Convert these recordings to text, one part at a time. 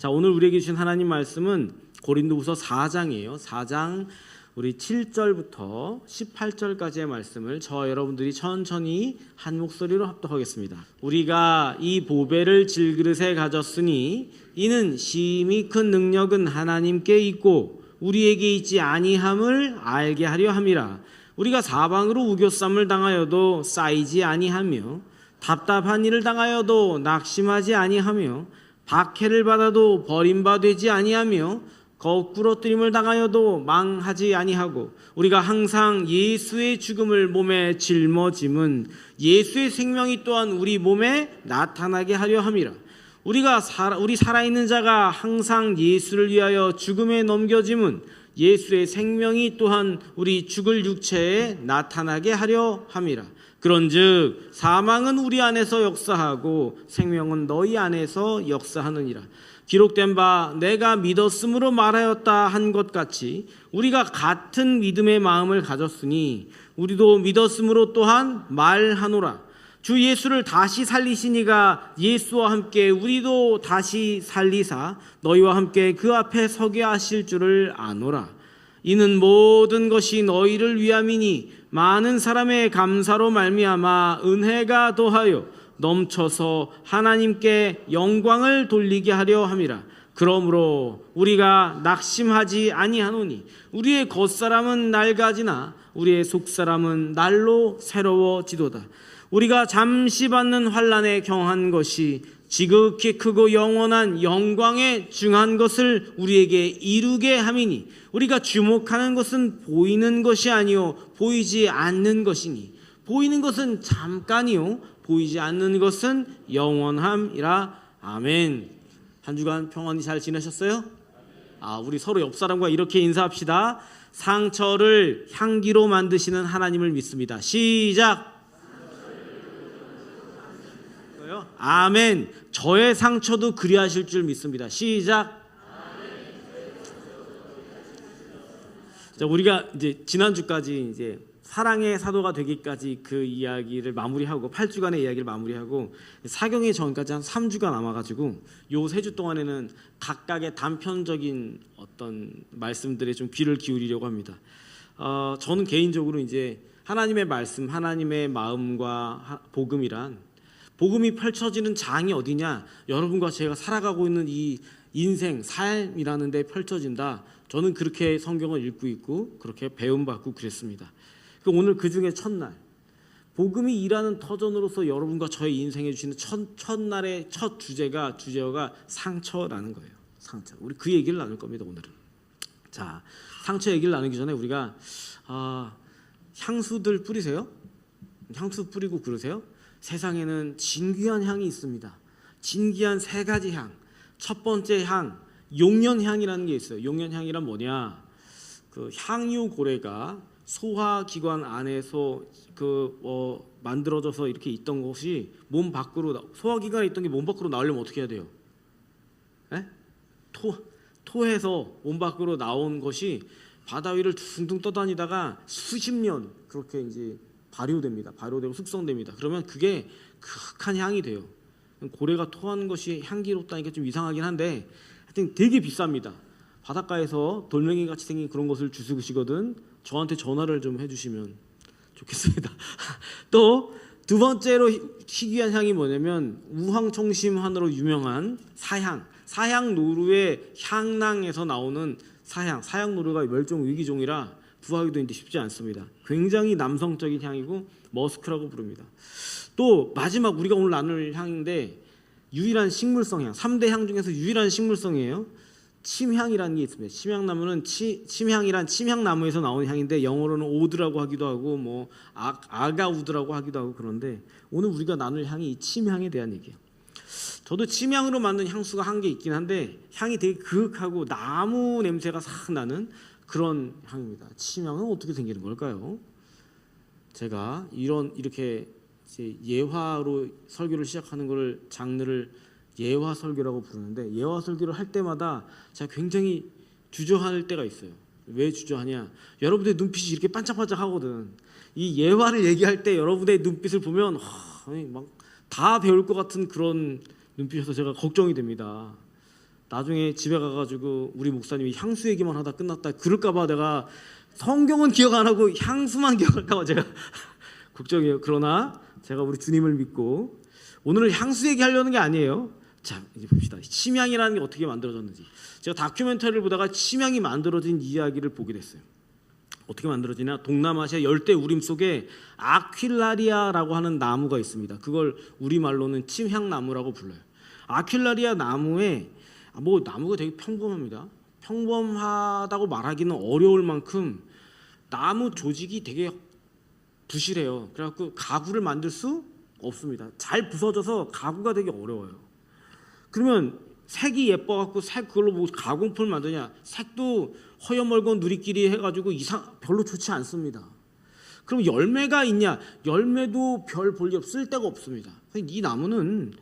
자, 오늘 우리에게 주신 하나님 말씀은 고린도후서 4장이에요. 4장 우리 7절부터 18절까지의 말씀을 저와 여러분들이 천천히 한 목소리로 합독하겠습니다. 우리가 이 보배를 질그릇에 가졌으니 이는 심히 큰 능력은 하나님께 있고 우리에게 있지 아니함을 알게 하려 함이라. 우리가 사방으로 우겨쌈을 당하여도 쌓이지 아니하며 답답한 일을 당하여도 낙심하지 아니하며 박해를 받아도 버림받지 아니하며 거꾸러뜨림을 당하여도 망하지 아니하고 우리가 항상 예수의 죽음을 몸에 짊어짐은 예수의 생명이 또한 우리 몸에 나타나게 하려 함이라. 우리 살아있는 자가 항상 예수를 위하여 죽음에 넘겨짐은 예수의 생명이 또한 우리 죽을 육체에 나타나게 하려 함이라. 그런즉 사망은 우리 안에서 역사하고 생명은 너희 안에서 역사하느니라. 기록된 바 내가 믿었으므로 말하였다 한 것 같이 우리가 같은 믿음의 마음을 가졌으니 우리도 믿었으므로 또한 말하노라. 주 예수를 다시 살리시니가 예수와 함께 우리도 다시 살리사 너희와 함께 그 앞에 서게 하실 줄을 아노라. 이는 모든 것이 너희를 위함이니 많은 사람의 감사로 말미암아 은혜가 더하여 넘쳐서 하나님께 영광을 돌리게 하려 함이라. 그러므로 우리가 낙심하지 아니하노니 우리의 겉사람은 낡아지나 우리의 속사람은 날로 새로워지도다. 우리가 잠시 받는 환난에 경한 것이 지극히 크고 영원한 영광에 중한 것을 우리에게 이루게 함이니 우리가 주목하는 것은 보이는 것이 아니요 보이지 않는 것이니 보이는 것은 잠깐이요 보이지 않는 것은 영원함이라. 아멘. 한 주간 평안히 잘 지내셨어요? 우리 서로 옆 사람과 이렇게 인사합시다. 상처를 향기로 만드시는 하나님을 믿습니다. 시작. 아멘. 저의 상처도 그리하실 줄 믿습니다. 시작. 자, 우리가 이제 지난주까지 이제 사랑의 사도가 되기까지 그 이야기를 마무리하고 8주간의 이야기를 마무리하고 사경의 전까지 한 3주가 남아가지고 요 3주 동안에는 각각의 단편적인 어떤 말씀들에 좀 귀를 기울이려고 합니다. 저는 개인적으로 이제 하나님의 말씀, 하나님의 마음과 복음이란 복음이 펼쳐지는 장이 어디냐? 여러분과 제가 살아가고 있는 이 인생, 삶이라는 데 펼쳐진다. 저는 그렇게 성경을 읽고 있고 그렇게 배움받고 그랬습니다. 오늘 그 중에 첫날 복음이 일하는 터전으로서 여러분과 저의 인생에 주시는 첫날의 첫 주제가 상처라는 거예요. 상처. 우리 그 얘기를 나눌 겁니다. 오늘은. 자, 상처 얘기를 나누기 전에 우리가 향수들 뿌리세요? 향수 뿌리고 그러세요? 세상에는 진귀한 향이 있습니다. 진귀한 3가지 향. 첫 번째 향, 용련향이라는 게 있어요. 용련향이란 뭐냐? 그 향유 고래가 소화기관 안에서 만들어져서 이렇게 있던 것이 몸 밖으로 소화기관에 있던 게 몸 밖으로 나오려면 어떻게 해야 돼요? 토해서 몸 밖으로 나온 것이 바다 위를 둥둥 떠다니다가 수십 년 그렇게 이제 발효되고 숙성됩니다. 그러면 그게 극한 향이 돼요. 고래가 토한 것이 향기롭다니까 좀 이상하긴 한데 하여튼 되게 비쌉니다. 바닷가에서 돌멩이 같이 생긴 그런 것을 주스시거든 저한테 전화를 좀 해주시면 좋겠습니다. 또 두 번째로 희귀한 향이 뭐냐면 우황청심환으로 유명한 사향노루의 향낭에서 나오는 사향노루가 멸종위기종이라 구하기도 쉽지 않습니다. 굉장히 남성적인 향이고 머스크라고 부릅니다. 또 마지막 우리가 오늘 나눌 향인데 유일한 식물성 향, 3대 향 중에서 유일한 식물성이에요. 침향이라는 게 있습니다. 침향나무는 침향이란 침향나무에서 나오는 향인데 영어로는 오드라고 하기도 하고 아가우드라고 하기도 하고 그런데 오늘 우리가 나눌 향이 이 침향에 대한 얘기예요. 저도 침향으로 만든 향수가 한 개 있긴 한데 향이 되게 그윽하고 나무 냄새가 싹 나는 그런 향입니다. 침향은 어떻게 생기는 걸까요? 제가 이렇게 이제 예화로 설교를 시작하는 걸 장르를 예화 설교라고 부르는데 예화 설교를 할 때마다 제가 굉장히 주저할 때가 있어요. 왜 주저하냐? 여러분의 눈빛이 이렇게 반짝반짝 하거든. 이 예화를 얘기할 때 여러분의 눈빛을 보면 막 다 배울 것 같은 그런 눈빛이어서 제가 걱정이 됩니다. 나중에 집에 가가지고 우리 목사님이 향수 얘기만 하다 끝났다 그럴까봐 내가 성경은 기억 안 하고 향수만 기억할까봐 제가 걱정이에요. 그러나 제가 우리 주님을 믿고 오늘은 향수 얘기하려는 게 아니에요. 자, 이제 봅시다. 침향이라는 게 어떻게 만들어졌는지. 제가 다큐멘터리를 보다가 침향이 만들어진 이야기를 보게 됐어요. 어떻게 만들어지냐? 동남아시아 열대 우림 속에 아퀴라리아라고 하는 나무가 있습니다. 그걸 우리말로는 침향나무라고 불러요. 아퀴라리아 나무에 나무가 되게 평범합니다. 평범하다고 말하기는 어려울 만큼 나무 조직이 되게 부실해요. 그래갖고 가구를 만들 수 없습니다. 잘 부서져서 가구가 되게 어려워요. 그러면 색이 예뻐갖고 그걸로 뭐 가공품을 만드냐? 색도 허여멀건 누리끼리 해가지고 별로 좋지 않습니다. 그럼 열매가 있냐? 열매도 별 볼일 쓸데가 없습니다. 이 나무는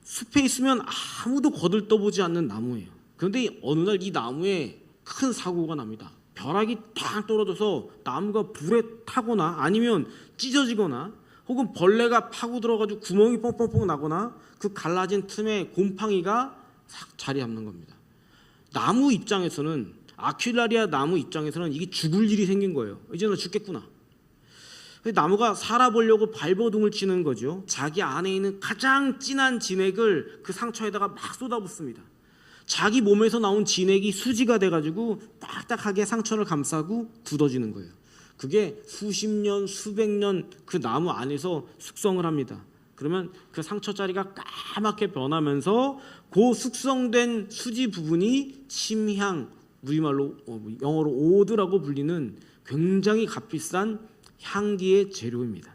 숲에 있으면 아무도 거들떠보지 않는 나무예요. 그런데 어느 날 이 나무에 큰 사고가 납니다. 벼락이 탁 떨어져서 나무가 불에 타거나 아니면 찢어지거나 혹은 벌레가 파고 들어가지고 구멍이 뻥뻥뻥 나거나 그 갈라진 틈에 곰팡이가 싹 자리 잡는 겁니다. 나무 입장에서는 아퀴라리아 나무 입장에서는 이게 죽을 일이 생긴 거예요. 이제 너 죽겠구나. 나무가 살아보려고 발버둥을 치는 거죠. 자기 안에 있는 가장 진한 진액을 그 상처에다가 막 쏟아붓습니다. 자기 몸에서 나온 진액이 수지가 돼가지고 딱딱하게 상처를 감싸고 굳어지는 거예요. 그게 수십 년, 수백 년 그 나무 안에서 숙성을 합니다. 그러면 그 상처 자리가 까맣게 변하면서 그 숙성된 수지 부분이 침향, 우리말로 영어로 오드라고 불리는 굉장히 값비싼 향기의 재료입니다.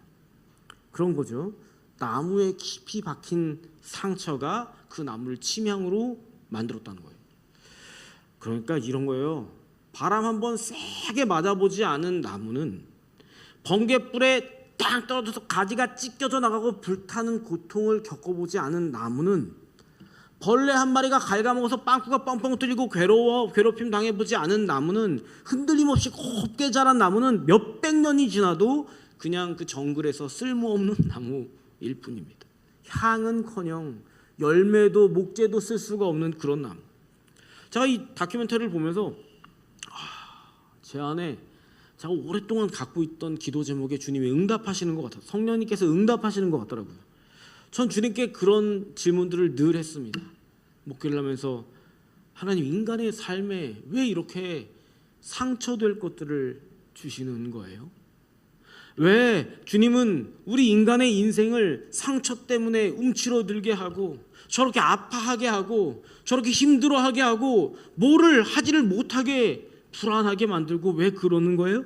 그런 거죠. 나무에 깊이 박힌 상처가 그 나무를 침향으로 만들었다는 거예요. 그러니까 이런 거예요. 바람 한번 세게 맞아보지 않은 나무는 번갯불에 땅 떨어져서 가지가 찢겨져 나가고 불타는 고통을 겪어보지 않은 나무는 벌레 한 마리가 갉아먹어서 빵꾸가 뻥뻥 뚫리고 괴롭힘 당해보지 않은 나무는 흔들림 없이 곱게 자란 나무는 몇백 년이 지나도 그냥 그 정글에서 쓸모없는 나무일 뿐입니다. 향은커녕 열매도 목재도 쓸 수가 없는 그런 나무. 제가 이 다큐멘터리를 보면서 제 안에 제가 오랫동안 갖고 있던 기도 제목에 주님이 응답하시는 것 같아요. 성령님께서 응답하시는 것 같더라고요. 전 주님께 그런 질문들을 늘 했습니다. 목회를 하면서 하나님, 인간의 삶에 왜 이렇게 상처될 것들을 주시는 거예요? 왜 주님은 우리 인간의 인생을 상처 때문에 움츠러들게 하고 저렇게 아파하게 하고 저렇게 힘들어하게 하고 뭐를 하지를 못하게 불안하게 만들고 왜 그러는 거예요?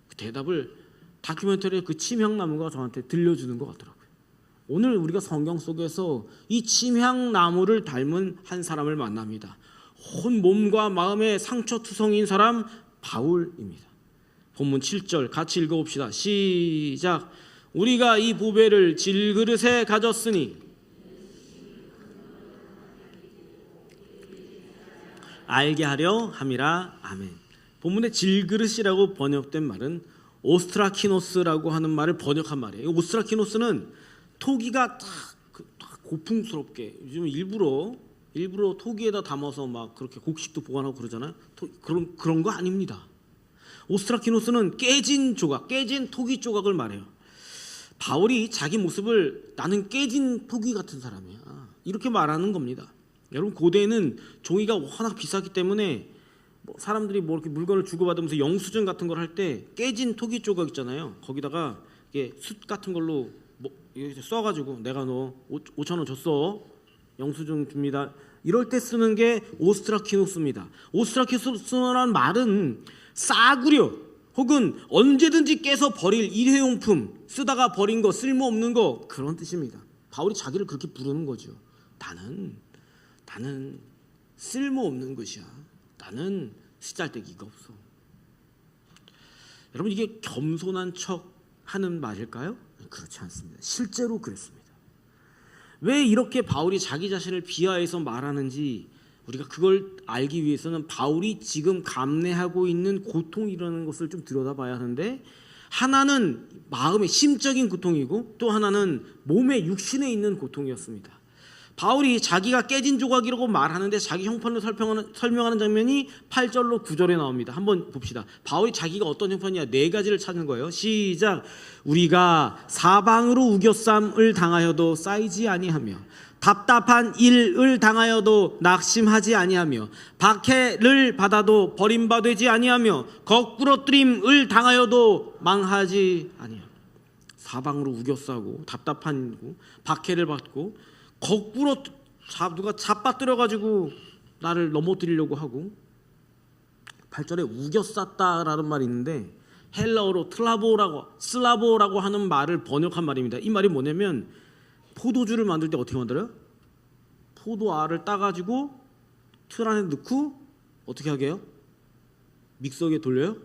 그 대답을 다큐멘터리의 그 침향나무가 저한테 들려주는 것 같더라고요. 오늘 우리가 성경 속에서 이 침향나무를 닮은 한 사람을 만납니다. 온 몸과 마음에 상처투성인 사람 바울입니다. 본문 7절 같이 읽어봅시다. 시작. 우리가 이 보배를 질그릇에 가졌으니 알게 하려 함이라. 아멘. 본문에 질그릇이라고 번역된 말은 오스트라키노스라고 하는 말을 번역한 말이에요. 오스트라키노스는 토기가 딱 고풍스럽게 요즘 일부러 토기에다 담아서 막 그렇게 곡식도 보관하고 그러잖아요. 그런 거 아닙니다. 오스트라키노스는 깨진 토기 조각을 말해요. 바울이 자기 모습을 나는 깨진 토기 같은 사람이야, 이렇게 말하는 겁니다. 여러분, 고대에는 종이가 워낙 비쌌기 때문에 사람들이 이렇게 물건을 주고받으면서 영수증 같은 걸 할 때 깨진 토기 조각 있잖아요. 거기다가 이게 숯 같은 걸로 이렇게 써가지고 내가 너 5,000원 줬어, 영수증 줍니다, 이럴 때 쓰는 게 오스트라키노스입니다. 오스트라키노스라는 말은 싸구려 혹은 언제든지 깨서 버릴 일회용품, 쓰다가 버린 거, 쓸모없는 거, 그런 뜻입니다. 바울이 자기를 그렇게 부르는 거죠. 나는 쓸모없는 것이야. 나는 쓰잘데기가 없어. 여러분, 이게 겸손한 척 하는 말일까요? 그렇지 않습니다. 실제로 그랬습니다. 왜 이렇게 바울이 자기 자신을 비하해서 말하는지 우리가 그걸 알기 위해서는 바울이 지금 감내하고 있는 고통이라는 것을 좀 들여다봐야 하는데, 하나는 마음의 심적인 고통이고 또 하나는 몸의 육신에 있는 고통이었습니다. 바울이 자기가 깨진 조각이라고 말하는데 자기 형편을 설명하는 장면이 8절로 9절에 나옵니다. 한번 봅시다. 바울이 자기가 어떤 형편이냐 네 가지를 찾는 거예요. 시작. 우리가 사방으로 우겨쌈을 당하여도 쌓이지 아니하며 답답한 일을 당하여도 낙심하지 아니하며 박해를 받아도 버림받지 아니하며 거꾸러뜨림을 당하여도 망하지 아니하며 사방으로 우겨싸고 답답한 일, 박해를 받고 거꾸로 누가 잡아뜨려가지고 나를 넘어뜨리려고 하고 8절에 우겨쌌다라는 말이 있는데 헬라어로 슬라보라고 하는 말을 번역한 말입니다. 이 말이 뭐냐면 포도주를 만들 때 어떻게 만들어요? 포도알을 따가지고 틀 안에 넣고 어떻게 하게 해요? 믹서기에 돌려요?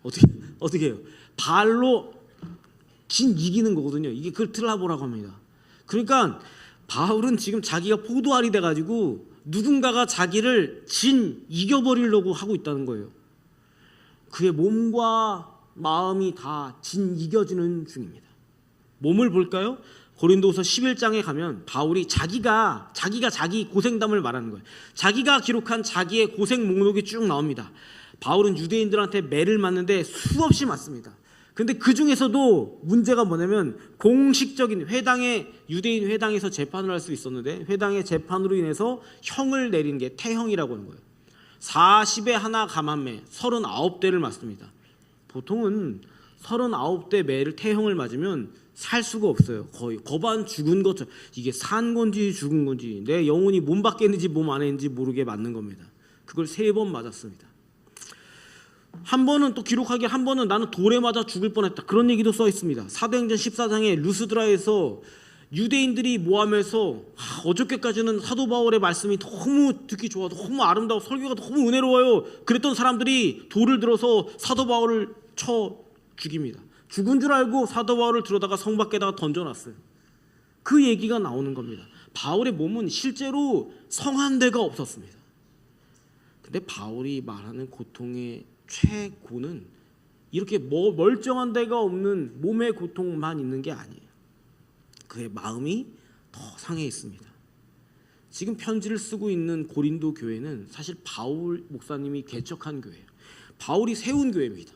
어떻게 해요? 발로 진 이기는 거거든요. 이게 그걸 틀라보라고 합니다. 그러니까 바울은 지금 자기가 포도알이 돼가지고 누군가가 자기를 진 이겨버리려고 하고 있다는 거예요. 그의 몸과 마음이 다 진 이겨지는 중입니다. 몸을 볼까요? 고린도후서 11장에 가면 바울이 자기가 자기 고생담을 말하는 거예요. 자기가 기록한 자기의 고생 목록이 쭉 나옵니다. 바울은 유대인들한테 매를 맞는데 수없이 맞습니다. 근데 그 중에서도 문제가 뭐냐면 공식적인 유대인 회당에서 재판을 할 수 있었는데 회당의 재판으로 인해서 형을 내리는 게 태형이라고 하는 거예요. 40에 하나 감한매 39대를 맞습니다. 보통은 39대 매를 태형을 맞으면 살 수가 없어요. 거의 거반 죽은 것처럼 이게 산 건지 죽은 건지 내 영혼이 몸 밖에 있는지 몸 안에 있는지 모르게 맞는 겁니다. 그걸 3번 맞았습니다. 한 번은 또 기록하기에 한 번은 나는 돌에 맞아 죽을 뻔했다. 그런 얘기도 써 있습니다. 사도행전 14장에 루스드라에서 유대인들이 모함해서 어저께까지는 사도 바울의 말씀이 너무 듣기 좋아, 너무 아름다워, 설교가 너무 은혜로워요. 그랬던 사람들이 돌을 들어서 사도 바울을 쳐 죽입니다. 죽은 줄 알고 사도 바울을 들어다가 성 밖에다가 던져놨어요. 그 얘기가 나오는 겁니다. 바울의 몸은 실제로 성한 데가 없었습니다. 근데 바울이 말하는 고통의 최고는 이렇게 멀쩡한 데가 없는 몸의 고통만 있는 게 아니에요. 그의 마음이 더 상해 있습니다. 지금 편지를 쓰고 있는 고린도 교회는 사실 바울 목사님이 개척한 교회예요. 바울이 세운 교회입니다.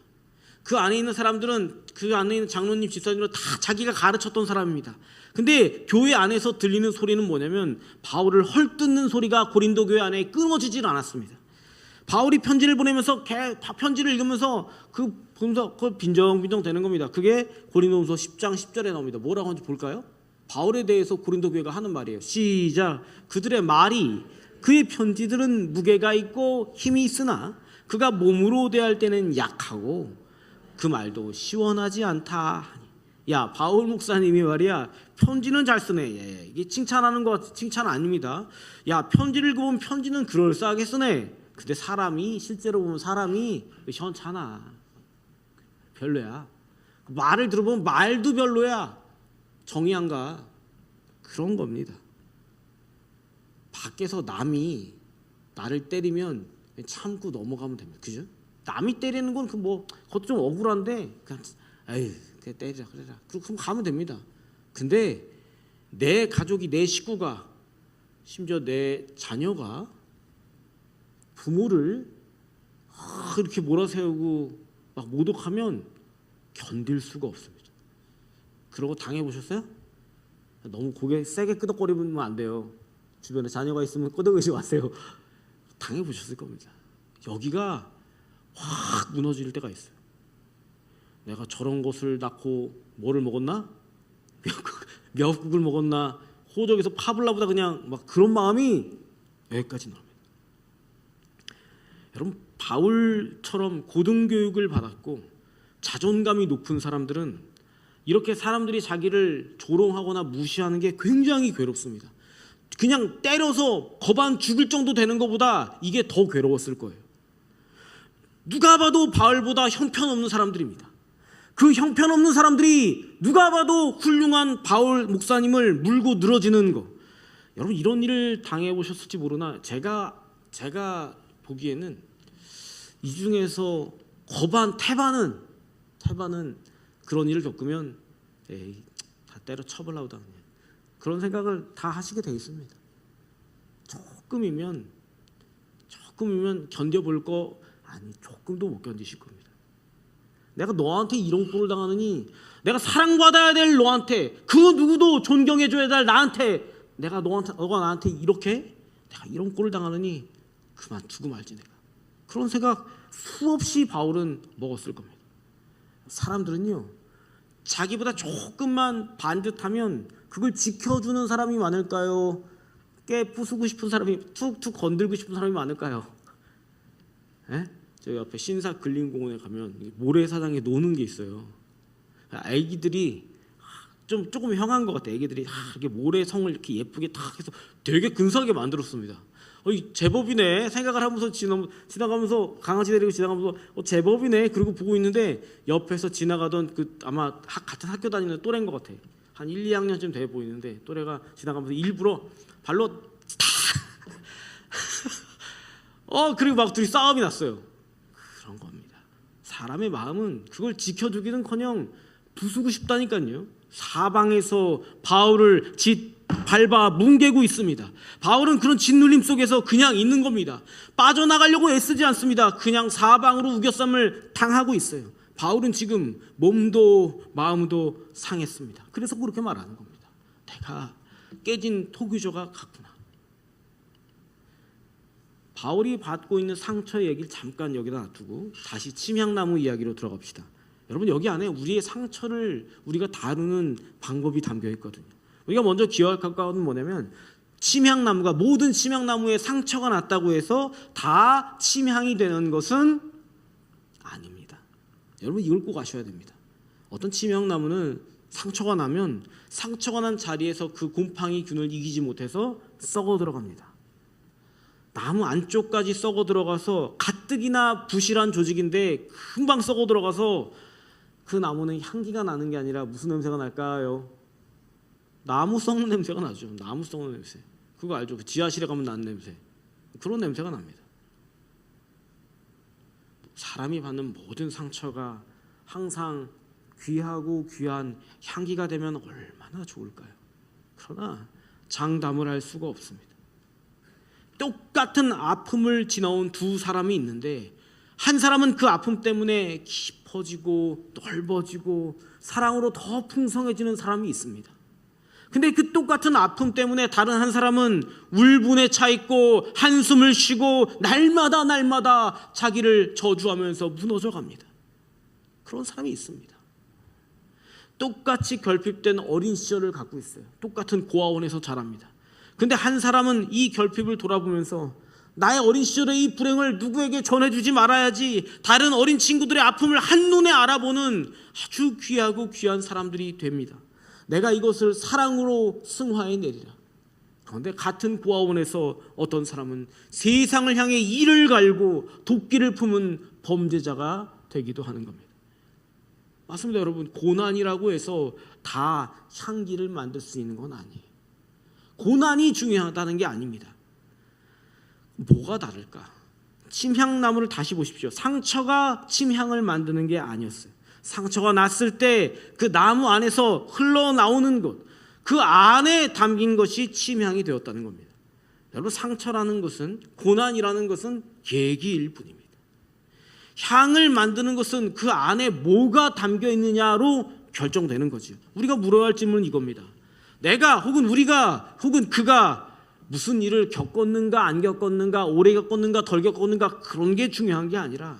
그 안에 있는 사람들은 그 안에 있는 장로님, 집사님들은 다 자기가 가르쳤던 사람입니다. 근데 교회 안에서 들리는 소리는 뭐냐면 바울을 헐뜯는 소리가 고린도 교회 안에 끊어지질 않았습니다. 바울이 편지를 보내면서 편지를 읽으면서 보면서 빈정빈정 되는 겁니다. 그게 고린도후서 10장 10절에 나옵니다. 뭐라고 하는지 볼까요? 바울에 대해서 고린도 교회가 하는 말이에요. 시작. 그들의 말이 그의 편지들은 무게가 있고 힘이 있으나 그가 몸으로 대할 때는 약하고 그 말도 시원하지 않다. 야, 바울 목사님이 말이야 편지는 잘 쓰네. 예, 이게 칭찬하는 거 칭찬 아닙니다. 야, 편지를 읽어보면 편지는 그럴싸하게 쓰네. 근데 실제로 보면 사람이 시원찮아. 별로야. 말을 들어보면 말도 별로야. 정이 안 가. 그런 겁니다. 밖에서 남이 나를 때리면 참고 넘어가면 됩니다. 그죠? 남이 때리는 건 그것도 좀 억울한데 그냥 그냥 때리자 그래라. 그럼 가면 됩니다. 근데 내 가족이, 내 식구가, 심지어 내 자녀가 부모를 이렇게 몰아세우고 막 모독하면 견딜 수가 없습니다. 그러고 당해보셨어요? 너무 고개 세게 끄덕거리면 안 돼요. 주변에 자녀가 있으면 끄덕이지 마세요. 당해보셨을 겁니다. 여기가 확 무너질 때가 있어요. 내가 저런 것을 낳고 뭐를 먹었나? 미역국을 먹었나? 호적에서 파블라보다 그냥 막 그런 마음이 여기까지 나옵니다. 여러분, 바울처럼 고등교육을 받았고 자존감이 높은 사람들은 이렇게 사람들이 자기를 조롱하거나 무시하는 게 굉장히 괴롭습니다. 그냥 때려서 거반 죽을 정도 되는 것보다 이게 더 괴로웠을 거예요. 누가 봐도 바울보다 형편없는 사람들입니다. 그 형편없는 사람들이 누가 봐도 훌륭한 바울 목사님을 물고 늘어지는 거. 여러분, 이런 일을 당해보셨을지 모르나 제가 보기에는 이 중에서 태반은 그런 일을 겪으면 다 때려 쳐버려다 그런 생각을 다 하시게 되어 있습니다. 조금이면 견뎌볼 거 아니, 조금도 못 견디실 겁니다. 내가 너한테 이런 꼴을 당하느니, 내가 사랑받아야 될 너한테, 그 누구도 존경해줘야 될 나한테, 너가 나한테 이렇게 내가 이런 꼴을 당하느니 그만두고 말지 내가. 그런 생각 수없이 바울은 먹었을 겁니다. 사람들은요, 자기보다 조금만 반듯하면 그걸 지켜주는 사람이 많을까요? 깨 부수고 싶은 사람이, 툭툭 건들고 싶은 사람이 많을까요? 에? 저 옆에 신사 근린공원에 가면 모래사장에 노는 게 있어요. 애기들이 조금 형한 것 같아. 애기들이 이렇게 모래성을 이렇게 예쁘게 탁 해서 되게 근사하게 만들었습니다. 제법이네 생각을 하면서 지나가면서, 강아지 데리고 지나가면서 제법이네 그러고 보고 있는데, 옆에서 지나가던 아마 같은 학교 다니는 또래인 것 같아. 한 1, 2학년쯤 돼 보이는데, 또래가 지나가면서 일부러 발로 그리고 막 둘이 싸움이 났어요. 그런 겁니다. 사람의 마음은 그걸 지켜주기는커녕 부수고 싶다니까요. 사방에서 바울을 밟아 뭉개고 있습니다. 바울은 그런 짓눌림 속에서 그냥 있는 겁니다. 빠져나가려고 애쓰지 않습니다. 그냥 사방으로 우겨쌈을 당하고 있어요. 바울은 지금 몸도 마음도 상했습니다. 그래서 그렇게 말하는 겁니다. 내가 깨진 토기조가 같구나. 바울이 받고 있는 상처의 얘기를 잠깐 여기다 놔두고 다시 침향나무 이야기로 들어갑시다. 여러분, 여기 안에 우리의 상처를 우리가 다루는 방법이 담겨 있거든요. 우리가 먼저 기억할 것은 뭐냐면, 침향나무가, 모든 침향나무에 상처가 났다고 해서 다 침향이 되는 것은 아닙니다. 여러분, 이걸 꼭 아셔야 됩니다. 어떤 침향나무는 상처가 나면 상처가 난 자리에서 그 곰팡이 균을 이기지 못해서 썩어 들어갑니다. 나무 안쪽까지 썩어 들어가서 가뜩이나 부실한 조직인데 금방 썩어 들어가서 그 나무는 향기가 나는 게 아니라 무슨 냄새가 날까요? 나무 썩는 냄새가 나죠. 나무 썩는 냄새. 그거 알죠? 그 지하실에 가면 나는 냄새. 그런 냄새가 납니다. 사람이 받는 모든 상처가 항상 귀하고 귀한 향기가 되면 얼마나 좋을까요? 그러나 장담을 할 수가 없습니다. 똑같은 아픔을 지나온 두 사람이 있는데, 한 사람은 그 아픔 때문에 깊어지고 넓어지고 사랑으로 더 풍성해지는 사람이 있습니다. 근데 그 똑같은 아픔 때문에 다른 한 사람은 울분에 차 있고 한숨을 쉬고 날마다 자기를 저주하면서 무너져 갑니다. 그런 사람이 있습니다. 똑같이 결핍된 어린 시절을 갖고 있어요. 똑같은 고아원에서 자랍니다. 근데 한 사람은 이 결핍을 돌아보면서 나의 어린 시절의 이 불행을 누구에게 전해주지 말아야지, 다른 어린 친구들의 아픔을 한눈에 알아보는 아주 귀하고 귀한 사람들이 됩니다. 내가 이것을 사랑으로 승화해 내리라. 그런데 같은 고아원에서 어떤 사람은 세상을 향해 이를 갈고 도끼를 품은 범죄자가 되기도 하는 겁니다. 맞습니다, 여러분. 고난이라고 해서 다 향기를 만들 수 있는 건 아니에요. 고난이 중요하다는 게 아닙니다. 뭐가 다를까? 침향나무를 다시 보십시오. 상처가 침향을 만드는 게 아니었어요. 상처가 났을 때 그 나무 안에서 흘러나오는 것, 그 안에 담긴 것이 침향이 되었다는 겁니다. 여러분, 상처라는 것은, 고난이라는 것은 계기일 뿐입니다. 향을 만드는 것은 그 안에 뭐가 담겨 있느냐로 결정되는 거죠. 우리가 물어야 할 질문은 이겁니다. 내가 혹은 우리가 혹은 그가 무슨 일을 겪었는가 안 겪었는가, 오래 겪었는가 덜 겪었는가, 그런 게 중요한 게 아니라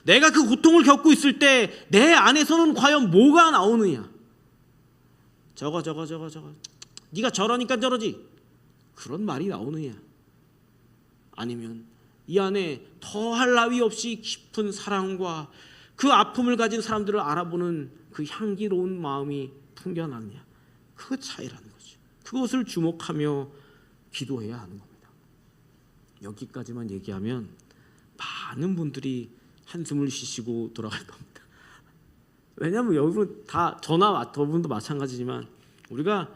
내가 그 고통을 겪고 있을 때 내 안에서는 과연 뭐가 나오느냐. 저거 네가 저러니까 저러지, 그런 말이 나오느냐, 아니면 이 안에 더할 나위 없이 깊은 사랑과 그 아픔을 가진 사람들을 알아보는 그 향기로운 마음이 풍겨나느냐, 그 차이라는 거죠. 그것을 주목하며 기도해야 하는 겁니다. 여기까지만 얘기하면 많은 분들이 한숨을 쉬시고 돌아갈 겁니다. 왜냐하면 여러분 다, 저나 저분도 마찬가지지만, 우리가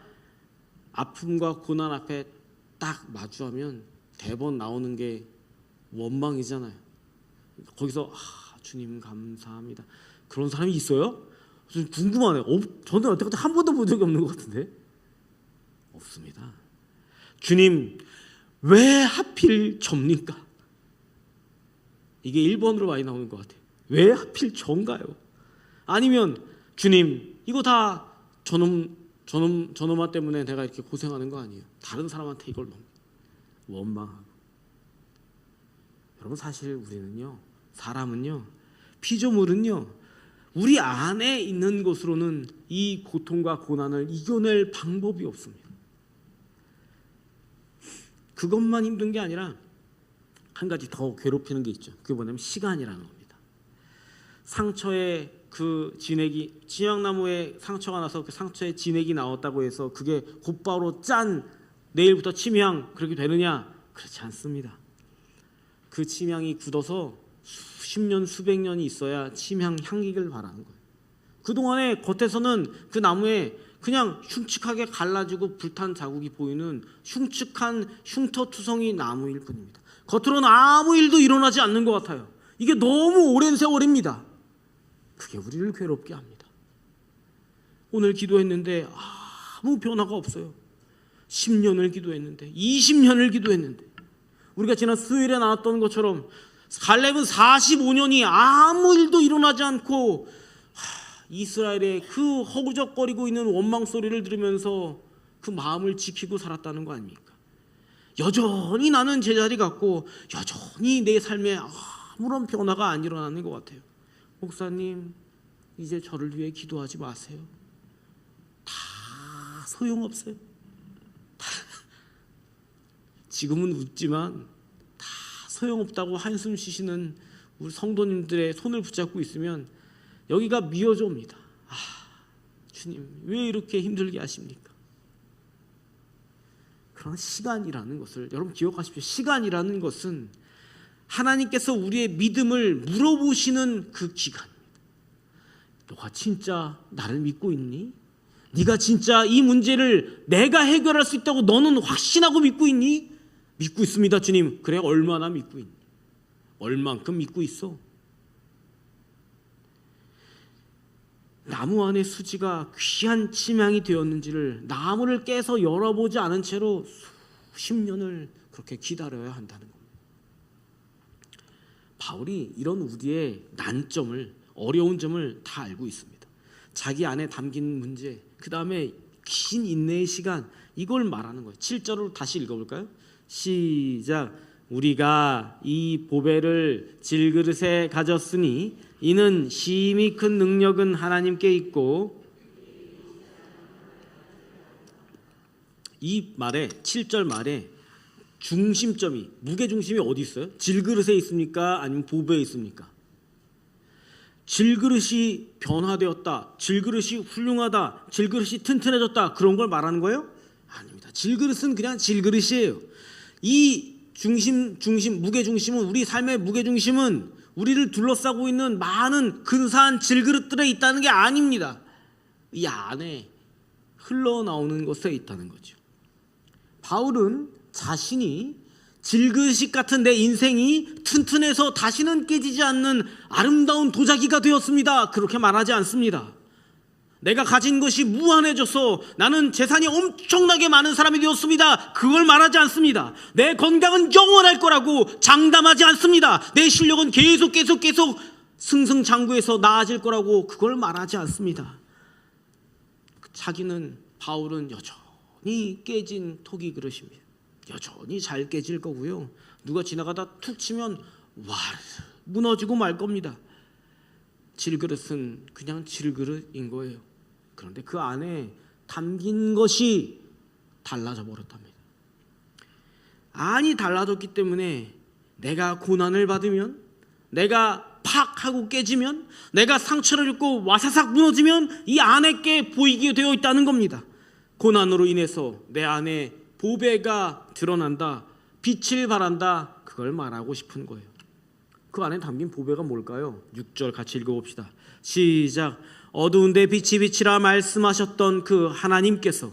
아픔과 고난 앞에 딱 마주하면 대번 나오는 게 원망이잖아요. 거기서 주님 감사합니다, 그런 사람이 있어요? 좀 궁금하네요. 저는 여태까지 한 번도 본 적이 없는 것 같은데. 없습니다. 주님, 왜 하필 접니까? 이게 1번으로 많이 나오는 것 같아요. 왜 하필 전가요? 아니면 주님 이거 다 저놈아 때문에 내가 이렇게 고생하는 거 아니에요? 다른 사람한테 이걸 원망하고. 여러분 사실 우리는요, 사람은요, 피조물은요, 우리 안에 있는 것으로는 이 고통과 고난을 이겨낼 방법이 없습니다. 그것만 힘든 게 아니라 한 가지 더 괴롭히는 게 있죠. 그게 뭐냐면 시간이라는 겁니다. 상처에 그 진액이, 치약나무에 상처가 나서 그 상처에 진액이 나왔다고 해서 그게 곧바로 짠 내일부터 침향 그렇게 되느냐? 그렇지 않습니다. 그 침향이 굳어서 수십 년 수백 년이 있어야 침향 향기를 바라는 거예요. 그동안에 겉에서는 그 나무에 그냥 흉측하게 갈라지고 불탄 자국이 보이는 흉측한 흉터투성이 나무일 뿐입니다. 겉으로는 아무 일도 일어나지 않는 것 같아요. 이게 너무 오랜 세월입니다. 그게 우리를 괴롭게 합니다. 오늘 기도했는데 아무 변화가 없어요. 10년을 기도했는데, 20년을 기도했는데, 우리가 지난 수요일에 나눴던 것처럼 갈렙은 45년이 아무 일도 일어나지 않고 이스라엘의 그 허구적거리고 있는 원망 소리를 들으면서 그 마음을 지키고 살았다는 거 아닙니까? 여전히 나는 제자리 같고 여전히 내 삶에 아무런 변화가 안 일어나는 것 같아요. 목사님, 이제 저를 위해 기도하지 마세요. 다 소용없어요. 지금은 웃지만 다 소용없다고 한숨 쉬시는 우리 성도님들의 손을 붙잡고 있으면 여기가 미어져 옵니다. 주님 왜 이렇게 힘들게 하십니까? 그러나 시간이라는 것을 여러분 기억하십시오. 시간이라는 것은 하나님께서 우리의 믿음을 물어보시는 그 기간입니다. 너가 진짜 나를 믿고 있니? 네가 진짜 이 문제를 내가 해결할 수 있다고 너는 확신하고 믿고 있니? 믿고 있습니다, 주님. 그래, 얼마나 믿고 있니? 얼만큼 믿고 있어? 나무 안에 수지가 귀한 침향이 되었는지를 나무를 깨서 열어보지 않은 채로 수십 년을 그렇게 기다려야 한다는 겁니다. 바울이 이런 우리의 난점을, 어려운 점을 다 알고 있습니다. 자기 안에 담긴 문제, 그 다음에 긴 인내의 시간, 이걸 말하는 거예요. 7절을 다시 읽어볼까요? 시작. 우리가 이 보배를 질그릇에 가졌으니 이는 심히 큰 능력은 하나님께 있고, 이 말에 7절 말에 중심점이, 무게중심이 어디 있어요? 질그릇에 있습니까? 아니면 보배에 있습니까? 질그릇이 변화되었다, 질그릇이 훌륭하다, 질그릇이 튼튼해졌다, 그런 걸 말하는 거예요? 아닙니다. 질그릇은 그냥 질그릇이에요. 이 무게중심은, 우리 삶의 무게중심은 우리를 둘러싸고 있는 많은 근사한 질그릇들에 있다는 게 아닙니다. 이 안에 흘러나오는 것에 있다는 거죠. 바울은 자신이 질그릇 같은 내 인생이 튼튼해서 다시는 깨지지 않는 아름다운 도자기가 되었습니다, 그렇게 말하지 않습니다. 내가 가진 것이 무한해져서 나는 재산이 엄청나게 많은 사람이 되었습니다, 그걸 말하지 않습니다. 내 건강은 영원할 거라고 장담하지 않습니다. 내 실력은 계속 승승장구해서 나아질 거라고 그걸 말하지 않습니다. 바울은 여전히 깨진 토기 그릇입니다. 여전히 잘 깨질 거고요, 누가 지나가다 툭 치면 무너지고 말 겁니다. 질그릇은 그냥 질그릇인 거예요. 그런데 그 안에 담긴 것이 달라져 버렸답니다. 안이 달라졌기 때문에 내가 고난을 받으면, 내가 팍 하고 깨지면, 내가 상처를 입고 와사삭 무너지면 이 안에 게 보이게 되어 있다는 겁니다. 고난으로 인해서 내 안에 보배가 드러난다, 빛을 발한다, 그걸 말하고 싶은 거예요. 그 안에 담긴 보배가 뭘까요? 6절 같이 읽어봅시다. 시작. 어두운데 빛이 비치라 말씀하셨던 그 하나님께서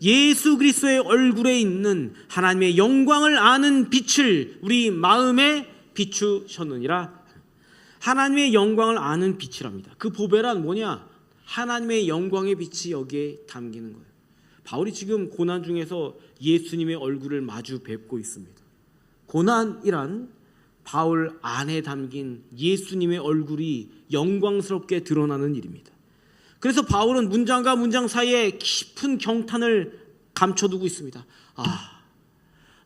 예수 그리스도의 얼굴에 있는 하나님의 영광을 아는 빛을 우리 마음에 비추셨느니라. 하나님의 영광을 아는 빛이랍니다. 그 보배란 뭐냐? 하나님의 영광의 빛이 여기에 담기는 거예요. 바울이 지금 고난 중에서 예수님의 얼굴을 마주 뵙고 있습니다. 고난이란 바울 안에 담긴 예수님의 얼굴이 영광스럽게 드러나는 일입니다. 그래서 바울은 문장과 문장 사이에 깊은 경탄을 감춰두고 있습니다.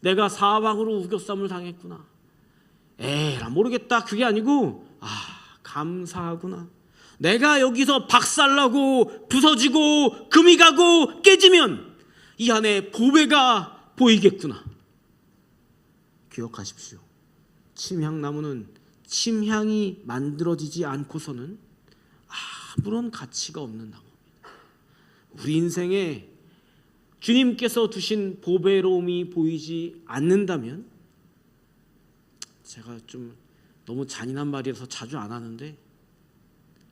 내가 사방으로 우겨쌈을 당했구나. 나 모르겠다. 그게 아니고 감사하구나. 내가 여기서 박살나고 부서지고 금이 가고 깨지면 이 안에 보배가 보이겠구나. 기억하십시오. 침향나무는 침향이 만들어지지 않고서는 아무런 가치가 없는 나무입니다. 우리 인생에 주님께서 두신 보배로움이 보이지 않는다면, 제가 좀 너무 잔인한 말이라서 자주 안 하는데,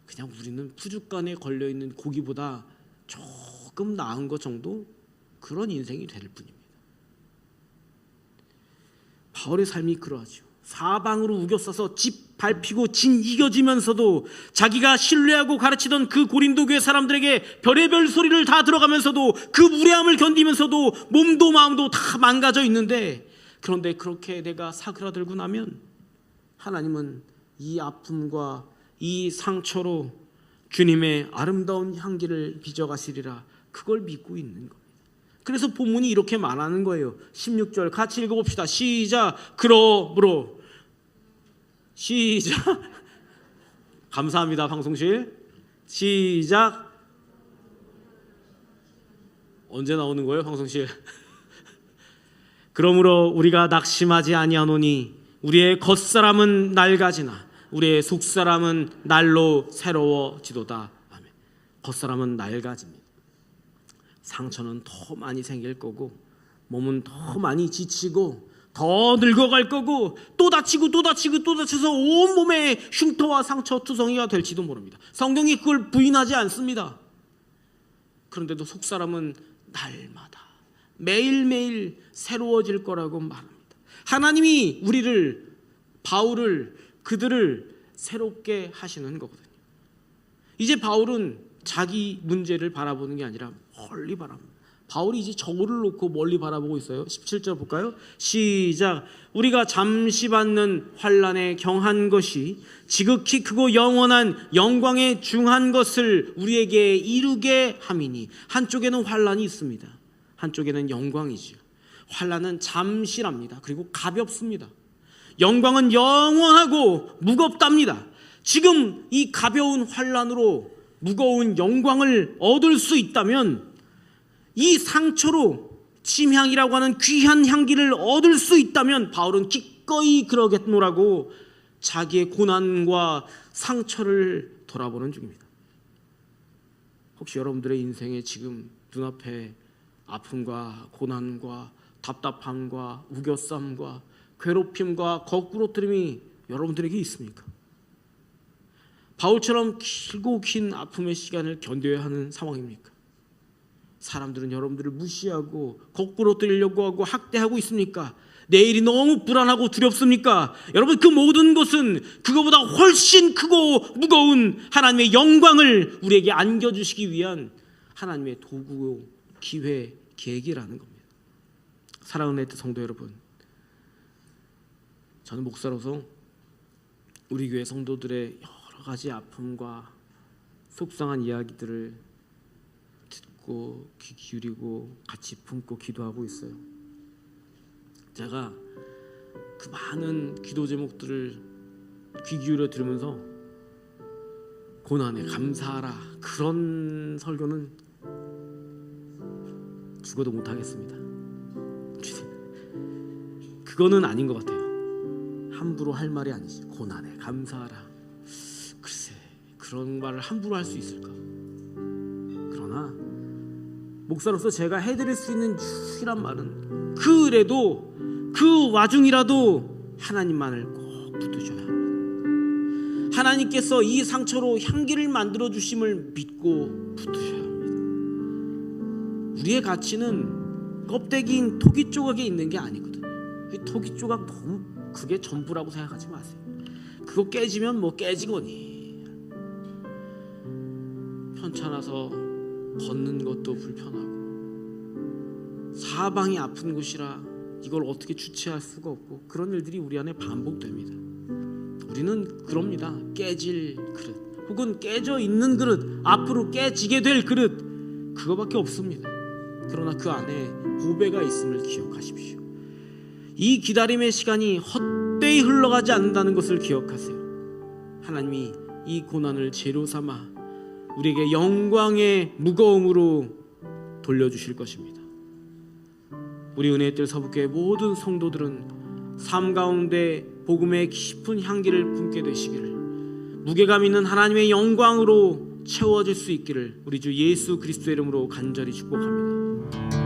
그냥 우리는 푸죽간에 걸려있는 고기보다 조금 나은 것 정도, 그런 인생이 될 뿐입니다. 바울의 삶이 그러하죠. 사방으로 우겨싸서 집 밟히고 진 이겨지면서도 자기가 신뢰하고 가르치던 그 고린도 교회 사람들에게 별의별 소리를 다 들어가면서도 그 무례함을 견디면서도 몸도 마음도 다 망가져 있는데, 그런데 그렇게 내가 사그라들고 나면 하나님은 이 아픔과 이 상처로 주님의 아름다운 향기를 빚어가시리라, 그걸 믿고 있는 겁니다. 그래서 본문이 이렇게 말하는 거예요. 16절 같이 읽어봅시다. 시작. 그러므로. 시작. 감사합니다, 방송실. 시작. 언제 나오는 거예요, 방송실? 그러므로 우리가 낙심하지 아니하노니 우리의 겉사람은 낡아지나 우리의 속사람은 날로 새로워지도다. 아멘. 겉사람은 낡아집니다. 상처는 더 많이 생길 거고, 몸은 더 많이 지치고, 더 늙어갈 거고, 또 다치고 또 다치고 또 다쳐서 온몸에 흉터와 상처 투성이가 될지도 모릅니다. 성경이 그걸 부인하지 않습니다. 그런데도 속사람은 날마다 매일매일 새로워질 거라고 말합니다. 하나님이 우리를, 바울을, 그들을 새롭게 하시는 거거든요. 이제 바울은 자기 문제를 바라보는 게 아니라 멀리 바라봅니다. 바울이 이제 저울을 놓고 멀리 바라보고 있어요. 17절 볼까요? 시작. 우리가 잠시 받는 환난에 경한 것이 지극히 크고 영원한 영광에 중한 것을 우리에게 이루게 함이니. 한쪽에는 환난이 있습니다. 한쪽에는 영광이지요. 환난은 잠시랍니다. 그리고 가볍습니다. 영광은 영원하고 무겁답니다. 지금 이 가벼운 환난으로 무거운 영광을 얻을 수 있다면, 이 상처로 침향이라고 하는 귀한 향기를 얻을 수 있다면 바울은 기꺼이 그러겠노라고 자기의 고난과 상처를 돌아보는 중입니다. 혹시 여러분들의 인생에 지금 눈앞에 아픔과 고난과 답답함과 우겨쌈과 괴롭힘과 거꾸로뜨림이 여러분들에게 있습니까? 바울처럼 길고 긴 아픔의 시간을 견뎌야 하는 상황입니까? 사람들은 여러분들을 무시하고 거꾸로뜨리려고 하고 학대하고 있습니까? 내일이 너무 불안하고 두렵습니까? 여러분, 그 모든 것은 그거보다 훨씬 크고 무거운 하나님의 영광을 우리에게 안겨주시기 위한 하나님의 도구, 기회, 계기라는 겁니다. 사랑하는 애트 성도 여러분, 저는 목사로서 우리 교회 성도들의 여러 가지 아픔과 속상한 이야기들을 듣고 귀 기울이고 같이 품고 기도하고 있어요. 제가 그 많은 기도 제목들을 귀 기울여 들으면서 고난에 감사하라, 그런 설교는 죽어도 못하겠습니다. 그거는 아닌 것 같아요. 함부로 할 말이 아니지. 고난에 감사하라. 글쎄, 그런 말을 함부로 할 수 있을까? 그러나 목사로서 제가 해드릴 수 있는 유일한 말은, 그래도 그 와중이라도 하나님만을 꼭 붙드셔야 합니다. 하나님께서 이 상처로 향기를 만들어 주심을 믿고 붙드셔야 합니다. 우리의 가치는 껍데기인 토기 조각에 있는 게 아니거든요. 토기 조각 너무 그게 전부라고 생각하지 마세요. 그거 깨지면 뭐 깨지거니. 편찮아서 걷는 것도 불편하고 사방이 아픈 곳이라 이걸 어떻게 주체할 수가 없고 그런 일들이 우리 안에 반복됩니다. 우리는 그럽니다. 깨질 그릇 혹은 깨져 있는 그릇, 앞으로 깨지게 될 그릇, 그거밖에 없습니다. 그러나 그 안에 보배가 있음을 기억하십시오. 이 기다림의 시간이 헛되이 흘러가지 않는다는 것을 기억하세요. 하나님이 이 고난을 재료 삼아 우리에게 영광의 무거움으로 돌려주실 것입니다. 우리 은혜의 뜰 서북교회 모든 성도들은 삶 가운데 복음의 깊은 향기를 품게 되시기를, 무게감 있는 하나님의 영광으로 채워질 수 있기를 우리 주 예수 그리스도의 이름으로 간절히 축복합니다.